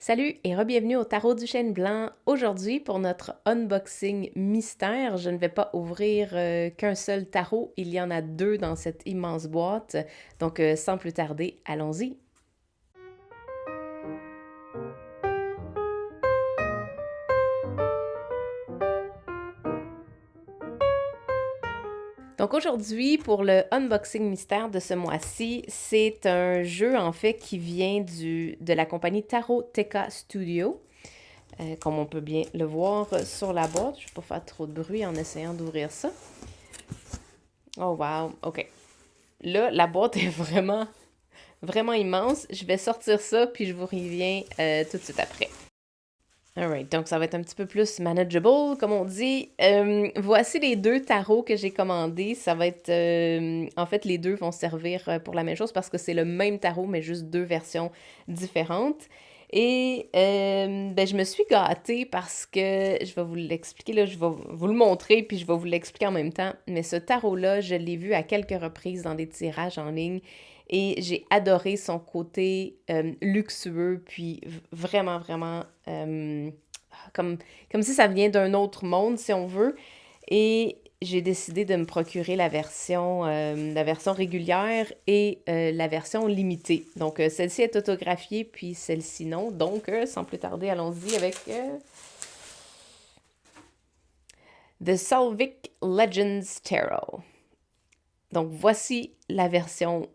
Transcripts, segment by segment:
Salut et re-bienvenue au Tarot du Chêne Blanc. Aujourd'hui, pour notre unboxing mystère, je ne vais pas ouvrir qu'un seul tarot. Il y en a deux dans cette immense boîte. Donc, sans plus tarder, allons-y. Donc aujourd'hui, pour le unboxing mystère de ce mois-ci, c'est un jeu en fait qui vient de la compagnie Tarot TK Studio. Comme on peut bien le voir sur la boîte. Je ne vais pas faire trop de bruit en essayant d'ouvrir ça. Oh wow, ok. Là, la boîte est vraiment immense. Je vais sortir ça, puis je vous reviens tout de suite après. Alright, donc ça va être un petit peu plus manageable, comme on dit. Voici les deux tarots que j'ai commandés. Ça va être... en fait, les deux vont servir pour la même chose parce que c'est le même tarot, mais juste deux versions différentes. Et ben, je me suis gâtée parce que, je vais vous l'expliquer, là, je vais vous le montrer, puis je vais vous l'expliquer en même temps. Mais ce tarot-là, je l'ai vu à quelques reprises dans des tirages en ligne. Et j'ai adoré son côté luxueux, puis vraiment, comme si ça vient d'un autre monde, si on veut. Et j'ai décidé de me procurer la version régulière et la version limitée. Donc, celle-ci est autographiée, puis celle-ci non. Donc, sans plus tarder, allons-y avec The Solvik Legends Tarot. Donc, voici la version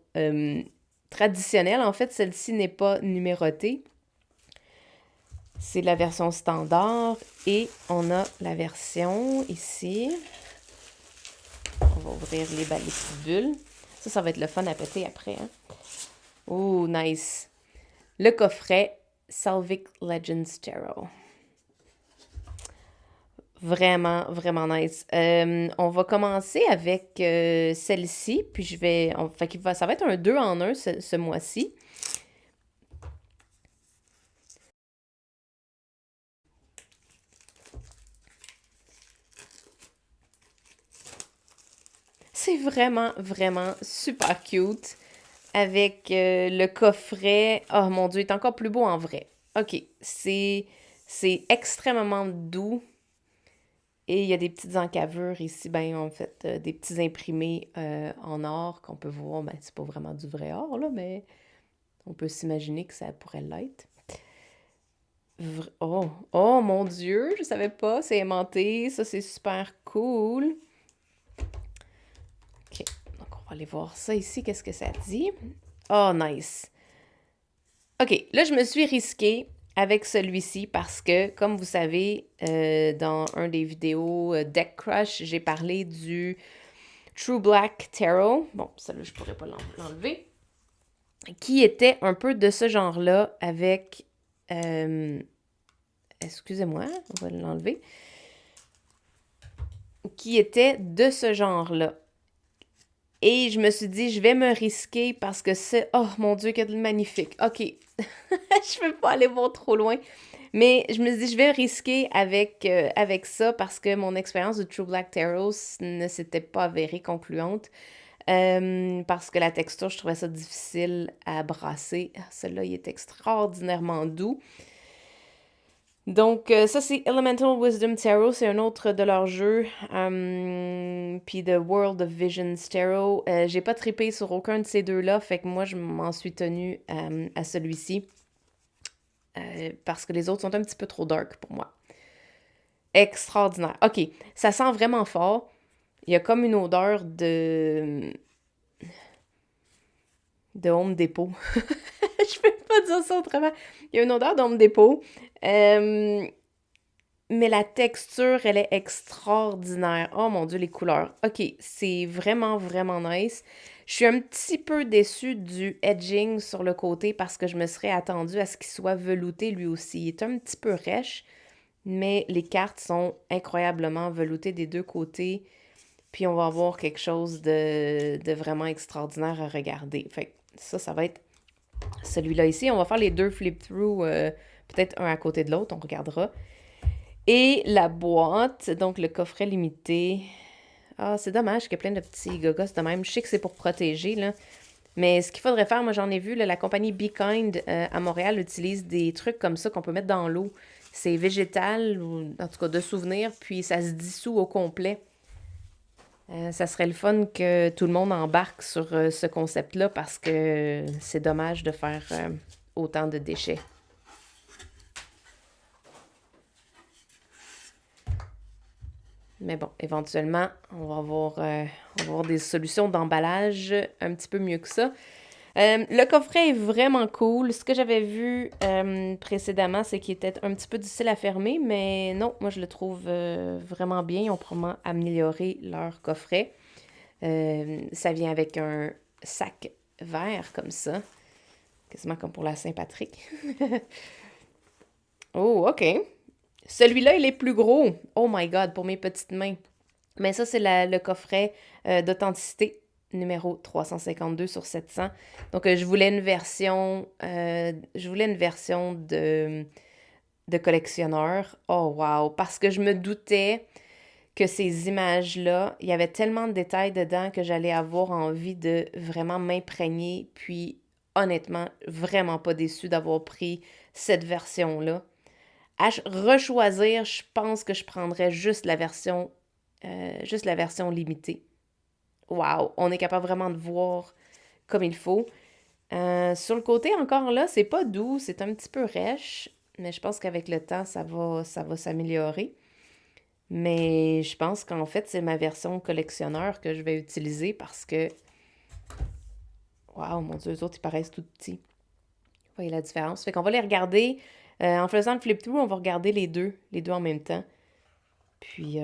traditionnelle. En fait, celle-ci n'est pas numérotée. C'est la version standard. Et on a la version ici. On va ouvrir les petites bulles. Ça va être le fun à péter après. Hein? Oh, nice. Le coffret Salvic Legends Tarot. Vraiment nice. On va commencer avec celle-ci, puis ça va être un 2 en 1 ce mois-ci. C'est vraiment super cute avec le coffret. Oh mon Dieu, il est encore plus beau en vrai. OK, c'est extrêmement doux. Et il y a des petites encavures ici, ben en fait, des petits imprimés en or qu'on peut voir. Ben, c'est pas vraiment du vrai or, là, mais on peut s'imaginer que ça pourrait l'être. Oh mon Dieu, je savais pas, c'est aimanté, ça c'est super cool. OK, donc on va aller voir ça ici, qu'est-ce que ça dit? Oh, nice. OK, là je me suis risquée avec celui-ci parce que, comme vous savez, dans un des vidéos Deck Crush, j'ai parlé du True Black Tarot. Bon, celle-là, je pourrais pas l'enlever. Qui était un peu de ce genre-là avec... excusez-moi, on va l'enlever. Qui était de ce genre-là. Et je me suis dit, je vais me risquer parce que c'est... Oh mon Dieu, quel magnifique. OK. Je ne peux pas aller voir trop loin. Mais je me suis dit, je vais risquer avec ça parce que mon expérience de True Black Tarot ne s'était pas avérée concluante. Parce que la texture, je trouvais ça difficile à brasser. Celui-là, il est extraordinairement doux. Donc, ça, c'est Elemental Wisdom Tarot. C'est un autre de leurs jeux. Puis The World of Visions Tarot. J'ai pas trippé sur aucun de ces deux-là. Fait que moi, je m'en suis tenue à celui-ci. Parce que les autres sont un petit peu trop dark pour moi. Extraordinaire. OK, ça sent vraiment fort. Il y a comme une odeur de Home Depot. Je peux pas dire ça autrement. Il y a une odeur d'Home Depot. Mais la texture, elle est extraordinaire. Oh mon Dieu, les couleurs. OK, c'est vraiment nice. Je suis un petit peu déçue du edging sur le côté parce que je me serais attendue à ce qu'il soit velouté lui aussi. Il est un petit peu rêche, mais les cartes sont incroyablement veloutées des deux côtés. Puis on va avoir quelque chose de vraiment extraordinaire à regarder. Fait que ça va être celui-là ici. On va faire les deux flip-through, peut-être un à côté de l'autre, on regardera. Et la boîte, donc le coffret limité. Ah, c'est dommage qu'il y a plein de petits gogos de même. Je sais que c'est pour protéger, là. Mais ce qu'il faudrait faire, moi j'en ai vu, là, la compagnie Be Kind à Montréal utilise des trucs comme ça qu'on peut mettre dans l'eau. C'est végétal, ou en tout cas de souvenir, puis ça se dissout au complet. Ça serait le fun que tout le monde embarque sur ce concept-là parce que c'est dommage de faire autant de déchets. Mais bon, éventuellement, on va avoir des solutions d'emballage un petit peu mieux que ça. Le coffret est vraiment cool. Ce que j'avais vu précédemment, c'est qu'il était un petit peu difficile à fermer, mais non, moi je le trouve vraiment bien. Ils ont probablement amélioré leur coffret. Ça vient avec un sac vert comme ça, quasiment comme pour la Saint-Patrick. Oh, OK. Celui-là, il est plus gros. Oh my God, pour mes petites mains. Mais ça, c'est le coffret d'authenticité numéro 352 sur 700. Donc, je voulais une version de collectionneur. Oh, wow! Parce que je me doutais que ces images-là, il y avait tellement de détails dedans que j'allais avoir envie de vraiment m'imprégner. Puis, honnêtement, vraiment pas déçue d'avoir pris cette version-là. À rechoisir, je pense que je prendrais juste la version limitée. Wow, on est capable vraiment de voir comme il faut. Sur le côté, encore là, c'est pas doux, c'est un petit peu rêche, mais je pense qu'avec le temps, ça va s'améliorer. Mais je pense qu'en fait, c'est ma version collectionneur que je vais utiliser parce que, waouh, mon Dieu, eux autres, ils paraissent tout petits. Vous voyez la différence? Fait qu'on va les regarder. En faisant le flip-through, on va regarder les deux en même temps. Puis,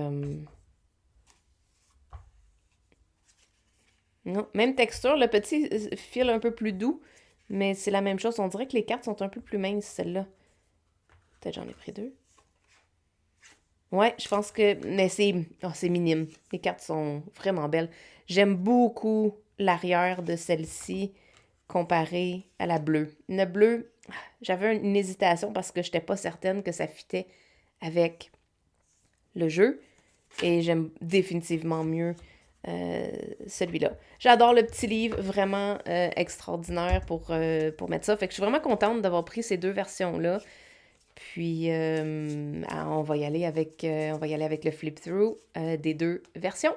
non, même texture, le petit fil un peu plus doux, mais c'est la même chose. On dirait que les cartes sont un peu plus minces, celles-là. Peut-être j'en ai pris deux. Ouais, je pense que... Mais c'est minime. Les cartes sont vraiment belles. J'aime beaucoup l'arrière de celle-ci comparée à la bleue. La bleue, j'avais une hésitation parce que je n'étais pas certaine que ça fitait avec le jeu. Et j'aime définitivement mieux celui-là. J'adore le petit livre, vraiment extraordinaire pour mettre ça. Fait que je suis vraiment contente d'avoir pris ces deux versions-là. Puis, on va y aller avec le flip-through des deux versions.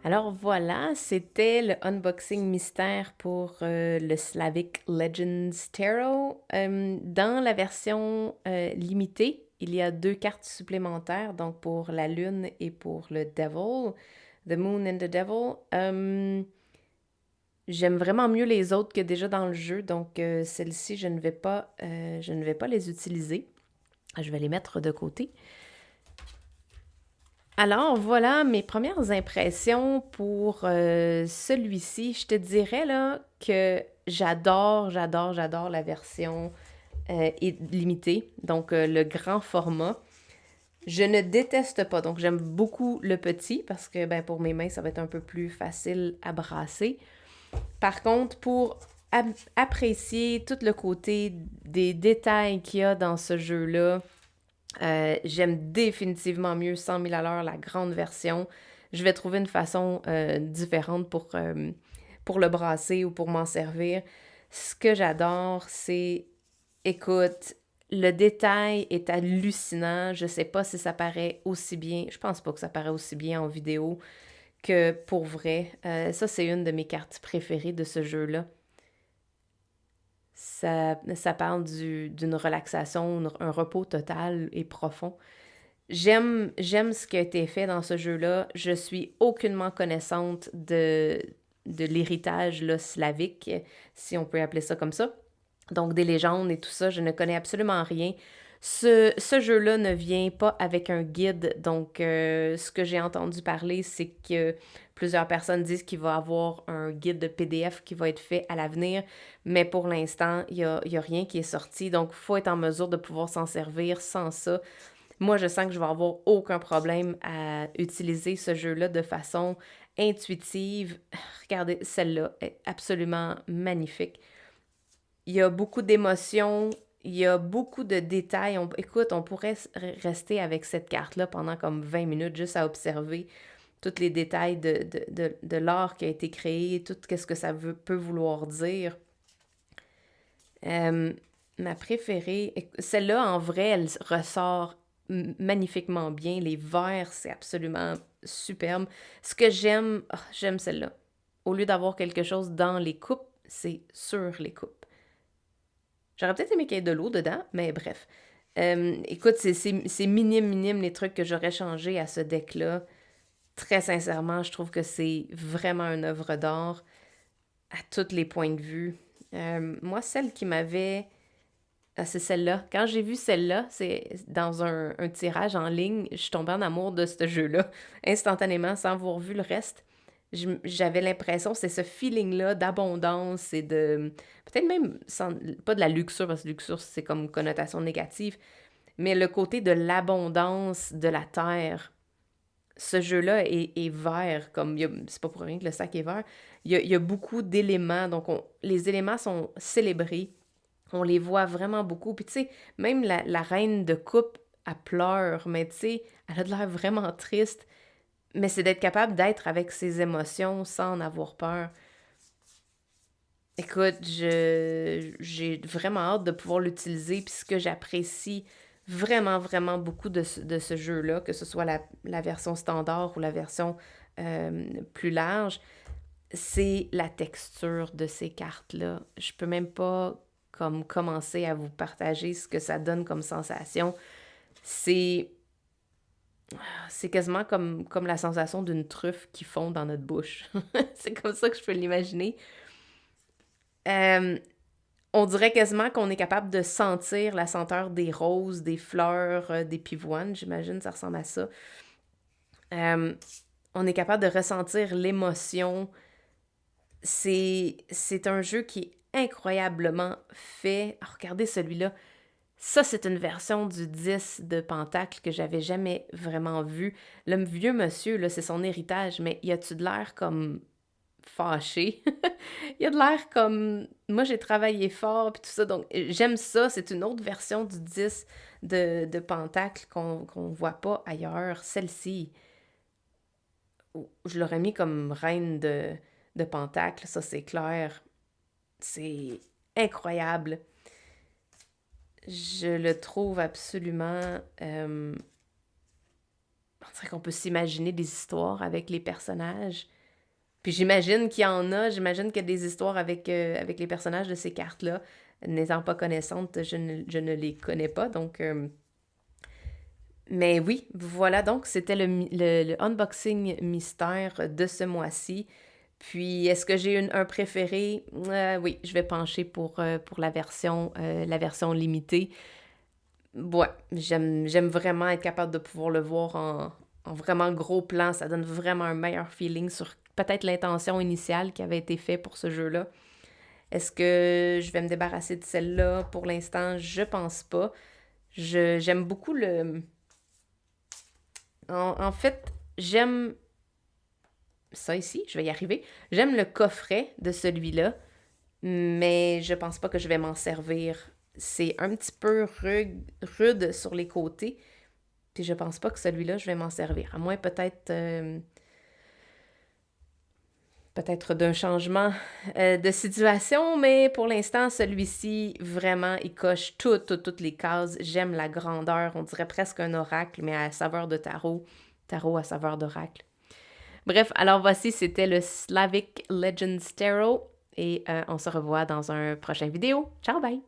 Alors voilà, c'était le unboxing mystère pour le Slavic Legends Tarot. Dans la version limitée, il y a 2 cartes supplémentaires, donc pour la lune et pour le Devil, The Moon and the Devil. J'aime vraiment mieux les autres que déjà dans le jeu, donc celles-ci, je ne vais pas les utiliser. Je vais les mettre de côté. Alors voilà mes premières impressions pour celui-ci. Je te dirais là que j'adore la version limitée, donc le grand format. Je ne déteste pas, donc j'aime beaucoup le petit parce que ben, pour mes mains, ça va être un peu plus facile à brasser. Par contre, pour apprécier tout le côté des détails qu'il y a dans ce jeu-là, j'aime définitivement mieux 100 000 à l'heure, la grande version. Je vais trouver une façon différente pour le brasser ou pour m'en servir. Ce que j'adore, c'est, écoute, le détail est hallucinant. Je sais pas si ça paraît aussi bien. Je pense pas que ça paraît aussi bien en vidéo que pour vrai. Ça, c'est une de mes cartes préférées de ce jeu-là. Ça parle d'une relaxation, un repos total et profond. J'aime ce qui a été fait dans ce jeu-là. Je suis aucunement connaissante de l'héritage là, slavique, si on peut appeler ça comme ça. Donc des légendes et tout ça, je ne connais absolument rien. Ce jeu-là ne vient pas avec un guide, donc ce que j'ai entendu parler, c'est que plusieurs personnes disent qu'il va y avoir un guide de PDF qui va être fait à l'avenir, mais pour l'instant, il y a rien qui est sorti, donc il faut être en mesure de pouvoir s'en servir sans ça. Moi, je sens que je vais avoir aucun problème à utiliser ce jeu-là de façon intuitive. Regardez, celle-là est absolument magnifique. Il y a beaucoup d'émotions, il y a beaucoup de détails. Écoute, on pourrait rester avec cette carte-là pendant comme 20 minutes juste à observer tous les détails de l'art qui a été créé, tout ce que ça peut vouloir dire. Euh, Ma préférée, celle-là, en vrai, elle ressort magnifiquement bien. Les verres, c'est absolument superbe. Ce que j'aime, j'aime celle-là. Au lieu d'avoir quelque chose dans les coupes, c'est sur les coupes. J'aurais peut-être aimé qu'il y ait de l'eau dedans, mais bref. Écoute, c'est minime les trucs que j'aurais changé à ce deck-là. Très sincèrement, je trouve que c'est vraiment une œuvre d'art à tous les points de vue. Moi, celle qui m'avait... Ah, c'est celle-là. Quand j'ai vu celle-là, c'est dans un tirage en ligne, je suis tombée en amour de ce jeu-là, instantanément, sans avoir vu le reste. J'avais l'impression, c'est ce feeling-là d'abondance et de... Peut-être même, pas de la luxure, parce que luxure, c'est comme connotation négative, mais le côté de l'abondance de la terre. Ce jeu-là est vert, comme c'est pas pour rien que le sac est vert. Il y a beaucoup d'éléments, donc les éléments sont célébrés. On les voit vraiment beaucoup. Puis tu sais, même la reine de coupe, elle pleure, mais tu sais, elle a de l'air vraiment triste. Mais c'est d'être capable d'être avec ses émotions sans en avoir peur. Écoute, j'ai vraiment hâte de pouvoir l'utiliser. Puis ce que j'apprécie vraiment beaucoup de ce jeu-là, que ce soit la version standard ou la version plus large, c'est la texture de ces cartes-là. Je peux même pas comme commencer à vous partager ce que ça donne comme sensation. C'est c'est quasiment comme la sensation d'une truffe qui fond dans notre bouche. C'est comme ça que je peux l'imaginer. Euh, on dirait quasiment qu'on est capable de sentir la senteur des roses, des fleurs, des pivoines, j'imagine, ça ressemble à ça. Euh, on est capable de ressentir l'émotion. C'est un jeu qui est incroyablement fait. Ah, regardez celui-là. Ça, c'est une version du 10 de Pentacle que j'avais jamais vraiment vu. Le vieux monsieur, là, c'est son héritage, mais y a-tu de l'air comme fâché? Il a de l'air comme... Moi, j'ai travaillé fort, puis tout ça, donc j'aime ça. C'est une autre version du 10 de Pentacle qu'on voit pas ailleurs. Celle-ci, je l'aurais mis comme reine de Pentacle, ça c'est clair. C'est incroyable. Je le trouve absolument... on dirait qu'on peut s'imaginer des histoires avec les personnages. Puis j'imagine qu'il y en a, j'imagine qu'il y a des histoires avec les personnages de ces cartes-là. N'étant pas connaissante, je ne les connais pas, donc... mais oui, voilà, donc c'était le unboxing mystère de ce mois-ci. Puis, est-ce que j'ai un préféré? Oui, je vais pencher pour la version limitée. Ouais, j'aime vraiment être capable de pouvoir le voir en vraiment gros plan. Ça donne vraiment un meilleur feeling sur peut-être l'intention initiale qui avait été faite pour ce jeu-là. Est-ce que je vais me débarrasser de celle-là? Pour l'instant, je pense pas. J'aime beaucoup le... En fait, j'aime ça ici, je vais y arriver. J'aime le coffret de celui-là, mais je pense pas que je vais m'en servir. C'est un petit peu rude sur les côtés, puis je pense pas que celui-là, je vais m'en servir. À moins peut-être d'un changement de situation, mais pour l'instant, celui-ci, vraiment, il coche toutes les cases. J'aime la grandeur, on dirait presque un oracle, mais à saveur de tarot. Tarot à saveur d'oracle. Bref, alors voici, c'était le Slavic Legends Tarot et on se revoit dans un prochain vidéo. Ciao, bye!